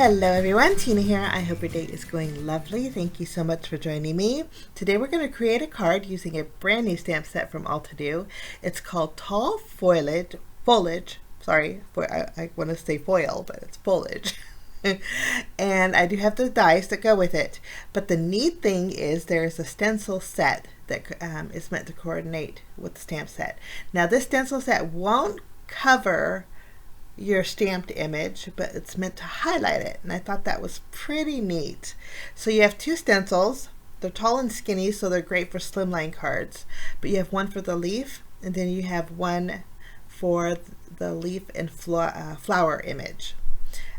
Hello everyone, Tina here. I hope your day is going lovely. Thank you so much for joining me. Today we're going to create a card using a brand new stamp set from Altenew. It's called Tall Foliage. Sorry, I want to say foil, but it's foliage. And I do have the dies that go with it. But the neat thing is there's a stencil set that is meant to coordinate with the stamp set. Now this stencil set won't cover your stamped image, but it's meant to highlight it, and I thought that was pretty neat. So you have two stencils. They're tall and skinny, so they're great for slimline cards, but you have one for the leaf, and then you have one for the leaf and flower image.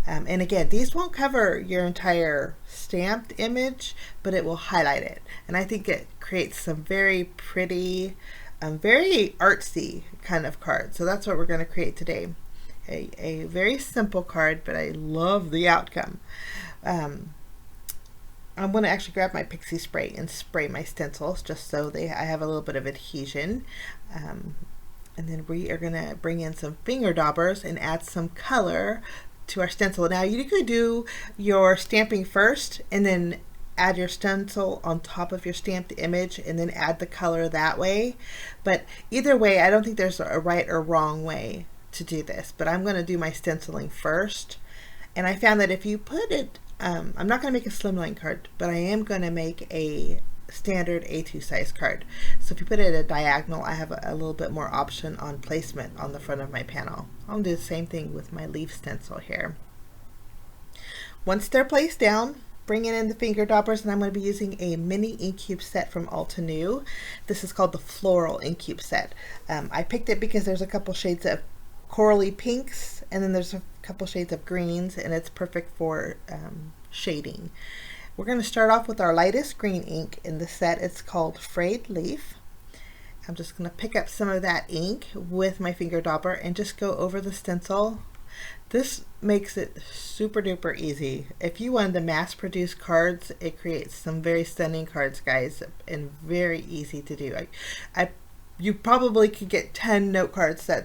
And again, these won't cover your entire stamped image, but it will highlight it, and I think it creates some very pretty, very artsy kind of card. So that's what we're going to create today. A very simple card, but I love the outcome. I'm going to actually grab my pixie spray and spray my stencils just so I have a little bit of adhesion. And then we are going to bring in some finger daubers and add some color to our stencil. Now you could do your stamping first and then add your stencil on top of your stamped image and then add the color that way. But either way, I don't think there's a right or wrong way to do this, but I'm going to do my stenciling first. And I found that if you put it, I'm not going to make a slimline card, but I am going to make a standard A2 size card. So if you put it at a diagonal, I have a little bit more option on placement on the front of my panel. I'll do the same thing with my leaf stencil here. Once they're placed down, bringing in the finger daubers, and I'm going to be using a mini Incube set from Altenew. This is called the Floral Incube set. I picked it because there's a couple shades of corally pinks, and then there's a couple shades of greens, and it's perfect for shading. We're going to start off with our lightest green ink in the set. It's called Frayed Leaf. I'm just going to pick up some of that ink with my finger dauber and just go over the stencil. This makes it super duper easy. If you wanted to mass produce cards, it creates some very stunning cards, guys, and very easy to do. You probably could get 10 note cards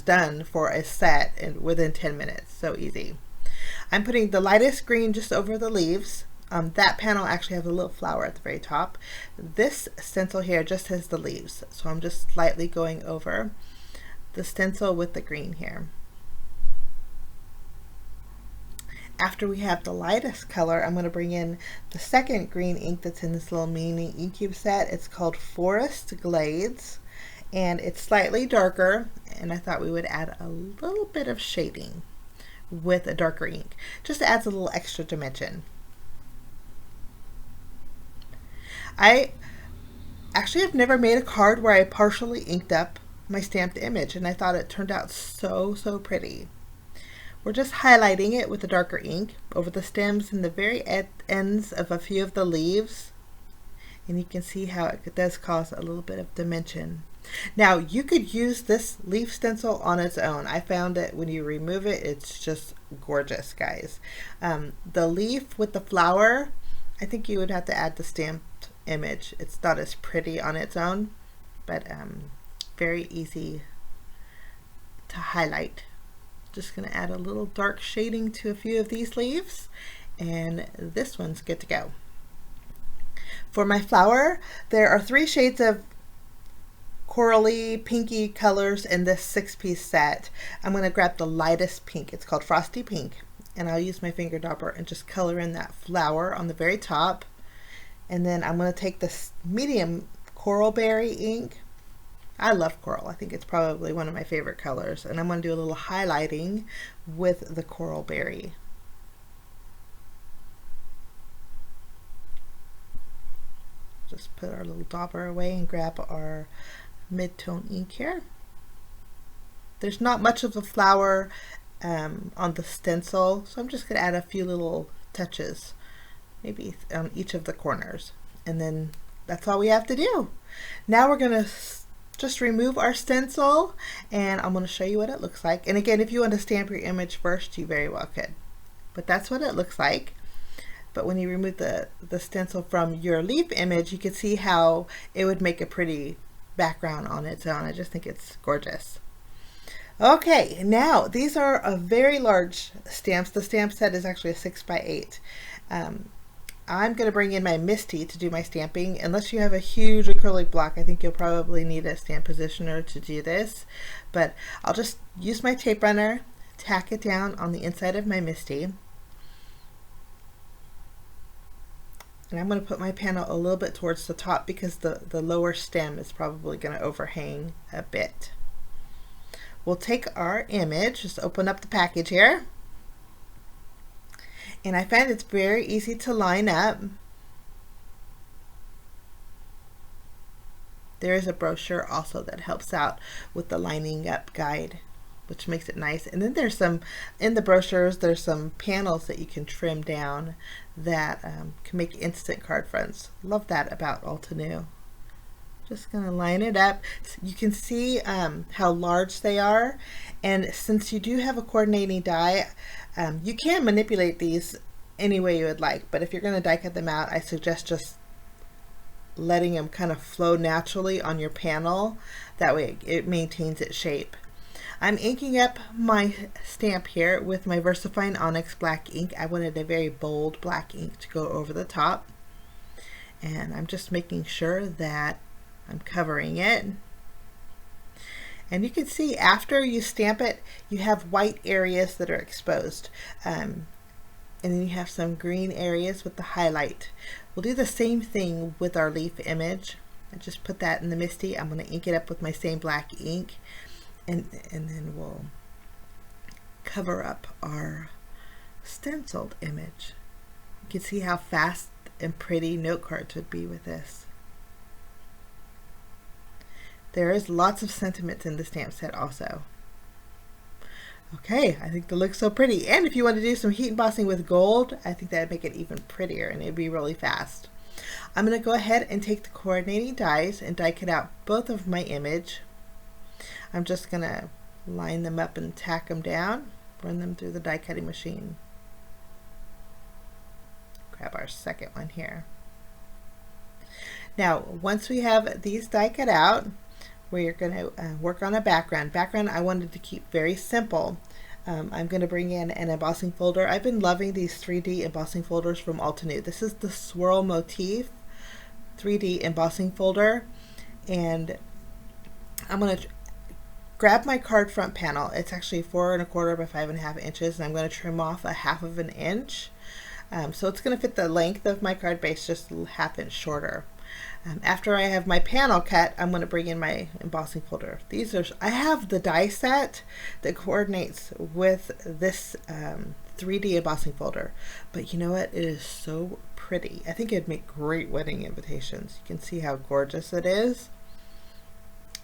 done for a set within 10 minutes. So easy. I'm putting the lightest green just over the leaves. That panel actually has a little flower at the very top. This stencil here just has the leaves, so I'm just slightly going over the stencil with the green here. After we have the lightest color, I'm going to bring in the second green ink that's in this little mini Incube set. It's called Forest Glades, and it's slightly darker, and I thought we would add a little bit of shading with a darker ink. Just adds a little extra dimension. I actually have never made a card where I partially inked up my stamped image, and I thought it turned out so pretty. We're just highlighting it with a darker ink over the stems and the very ends of a few of the leaves, and you can see how it does cause a little bit of dimension. Now you could use this leaf stencil on its own. I found that when you remove it, it's just gorgeous, guys. The leaf with the flower, I think you would have to add the stamped image. It's not as pretty on its own, but very easy to highlight. Just going to add a little dark shading to a few of these leaves, and this one's good to go. For my flower, there are 3 shades of corally pinky colors in this 6-piece set. I'm going to grab the lightest pink. It's called Frosty Pink, and I'll use my finger dauber and just color in that flower on the very top. And then I'm going to take this medium coral berry ink. I love coral. I think it's probably one of my favorite colors, and I'm going to do a little highlighting with the coral berry. Just put our little dauber away and grab our mid-tone ink here. There's not much of a flower on the stencil, so I'm just going to add a few little touches, maybe on each of the corners, and then that's all we have to do. Now we're going to just remove our stencil, and I'm going to show you what it looks like. And again, if you want to stamp your image first, you very well could, but that's what it looks like. But when you remove the stencil from your leaf image, you can see how it would make a pretty background on its own. I just think it's gorgeous. Okay, now these are a very large stamps. The stamp set is actually a 6x8. I'm going to bring in my Misty to do my stamping. Unless you have a huge acrylic block, I think you'll probably need a stamp positioner to do this. But I'll just use my tape runner, tack it down on the inside of my Misty. And I'm going to put my panel a little bit towards the top because the lower stem is probably going to overhang a bit. We'll take our image, just open up the package here. And I find it's very easy to line up. There is a brochure also that helps out with the lining up guide, which makes it nice. And then there's some, in the brochures, there's some panels that you can trim down that can make instant card friends. Love that about Altenew. Just going to line it up. You can see how large they are, and since you do have a coordinating die, you can manipulate these any way you would like, but if you're going to die cut them out, I suggest just letting them kind of flow naturally on your panel. That way it maintains its shape. I'm inking up my stamp here with my VersaFine Onyx black ink. I wanted a very bold black ink to go over the top, and I'm just making sure that I'm covering it. And you can see after you stamp it, you have white areas that are exposed. And then you have some green areas with the highlight. We'll do the same thing with our leaf image. I just put that in the Misty. I'm going to ink it up with my same black ink. And then we'll cover up our stenciled image. You can see how fast and pretty note cards would be with this. There is lots of sentiments in the stamp set also. Okay, I think that looks so pretty. And if you want to do some heat embossing with gold, I think that'd make it even prettier and it'd be really fast. I'm going to go ahead and take the coordinating dies and die cut out both of my image. I'm just going to line them up and tack them down, run them through the die cutting machine. Grab our second one here. Now, once we have these die cut out, we're going to work on a background. Background I wanted to keep very simple. I'm going to bring in an embossing folder. I've been loving these 3D embossing folders from Altenew. This is the Swirl Motif 3D embossing folder, and I'm going to grab my card front panel. It's actually 4 1/4 by 5 1/2 inches, and I'm going to trim off 1/2 of an inch. So it's going to fit the length of my card base, just a 1/2 inch shorter. After I have my panel cut, I'm going to bring in my embossing folder. These are, I have the die set that coordinates with this 3D embossing folder, but you know what? It is so pretty. I think it'd make great wedding invitations. You can see how gorgeous it is.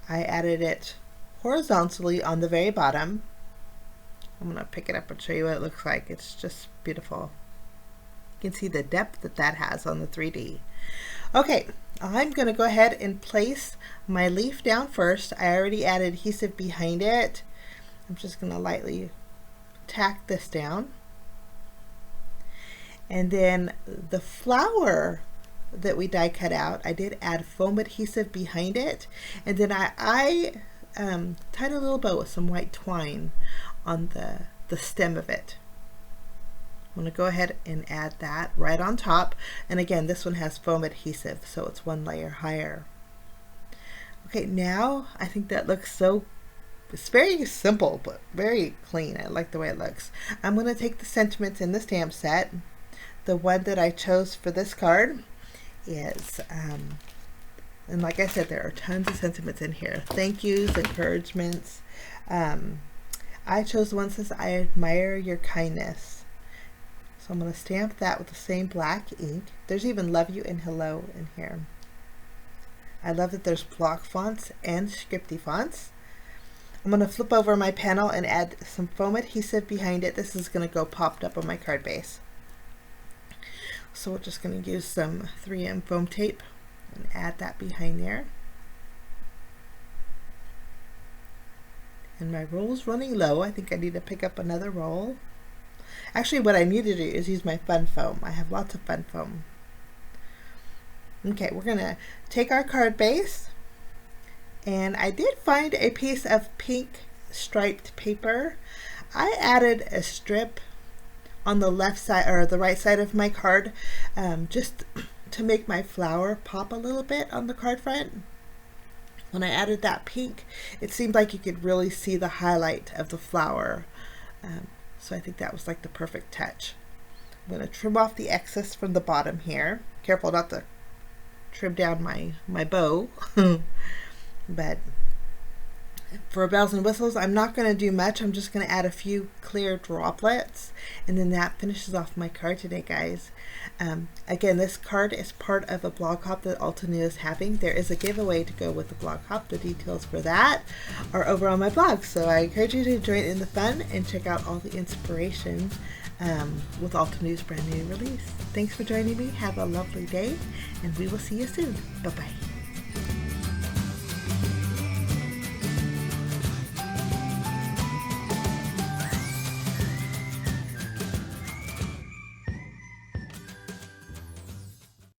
I added it horizontally on the very bottom. I'm going to pick it up and show you what it looks like. It's just beautiful. You can see the depth that that has on the 3D. Okay, I'm going to go ahead and place my leaf down first. I already added adhesive behind it. I'm just going to lightly tack this down. And then the flower that we die cut out, I did add foam adhesive behind it. And then I tied a little bow with some white twine on the stem of it. I'm going to go ahead and add that right on top, and again this one has foam adhesive, so it's 1 layer higher. Okay, now I think that looks so, it's very simple but very clean. I like the way it looks. I'm going to take the sentiments in the stamp set. The one that I chose for this card is and like I said, there are tons of sentiments in here. Thank yous, encouragements. I chose the one that says, I admire your kindness. So I'm going to stamp that with the same black ink. There's even love you and hello in here. I love that there's block fonts and scripty fonts. I'm going to flip over my panel and add some foam adhesive behind it. This is going to go popped up on my card base. So we're just going to use some 3M foam tape and add that behind there. And my roll is running low. I think I need to pick up another roll. Actually, what I need to do is use my fun foam. I have lots of fun foam. Okay, we're going to take our card base, and I did find a piece of pink striped paper. I added a strip on the left side or the right side of my card, just to make my flower pop a little bit on the card front. When I added that pink, it seemed like you could really see the highlight of the flower. So I think that was like the perfect touch. I'm going to trim off the excess from the bottom here. Careful not to trim down my bow. But for bells and whistles, I'm not going to do much. I'm just going to add a few clear droplets, and then that finishes off my card today, guys. Again, this card is part of a blog hop that Altenew is having. There is a giveaway to go with the blog hop. The details for that are over on my blog, so I encourage you to join in the fun and check out all the inspiration with Altenew's brand new release. Thanks for joining me. Have a lovely day, and we will see you soon. Bye-bye.